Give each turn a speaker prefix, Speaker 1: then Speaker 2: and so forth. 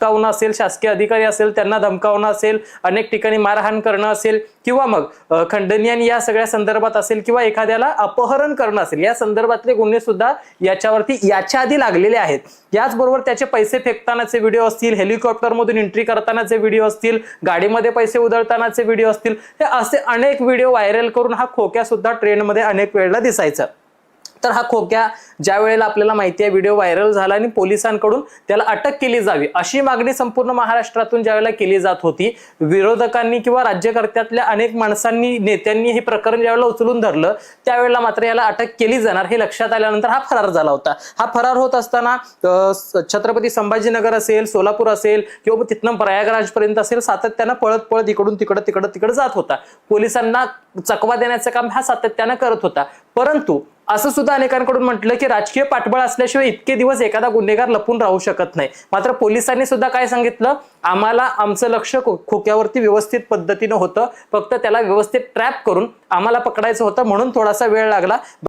Speaker 1: धमकावणं असेल, शासकीय अधिकारी असेल त्यांना धमकावणं असेल, अनेक ठिकाणी मारहाण करणं असेल, किंवा मग खंडणी आणि या सगळ्या संदर्भात असेल, किंवा एखाद्याला अपहरण करणं असेल, या संदर्भातले गुन्हे सुद्धा याच्यावरती याच्या आधी लागलेले आहेत. याचबरोबर त्याचे पैसे फेकतानाचे व्हिडिओ असतील, हेलिकॉप्टर मधून एंट्री करतानाचे व्हिडिओ असतील, गाडीमध्ये पैसे उधळतानाचे व्हिडिओ असतील, हे असे अनेक व्हिडिओ व्हायरल करून हा खोक्या सुद्धा ट्रेंडमध्ये अनेक वेळेला दिसायचा. तर हा खोक्या ज्या वेळेला आपल्याला माहिती आहे व्हिडिओ व्हायरल झाला आणि पोलिसांकडून त्याला अटक केली जावी अशी मागणी संपूर्ण महाराष्ट्रातून ज्या वेळेला केली जात होती, विरोधकांनी किंवा राज्यकर्त्यातल्या अनेक माणसांनी, नेत्यांनी हे प्रकरण ज्यावेळेला उचलून धरलं त्यावेळेला मात्र याला अटक केली जाणार हे लक्षात आल्यानंतर हा फरार झाला होता. हा फरार होत असताना छत्रपती संभाजीनगर असेल, सोलापूर असेल, किंवा तिथनं प्रयागराज पर्यंत असेल, सातत्यानं पळत पळत इकडून तिकडं जात होता. पोलिसांना चकवा देण्याचं काम हा सातत्यानं करत होता. परंतु असं सुद्धा अनेकांकडून म्हटलं की राजकीय पाठबळ असल्याशिवाय इतके दिवस एखादा गुन्हेगार लपून राहू शकत नाही. मात्र पोलिसांनी सुद्धा काय सांगितलं, आम्हाला आमचं लक्ष खोक्यावरती व्यवस्थित पद्धतीनं होतं, फक्त त्याला व्यवस्थित ट्रॅप करून आम्हाला पकडायचं होतं, म्हणून थोडासा वेळ लागला.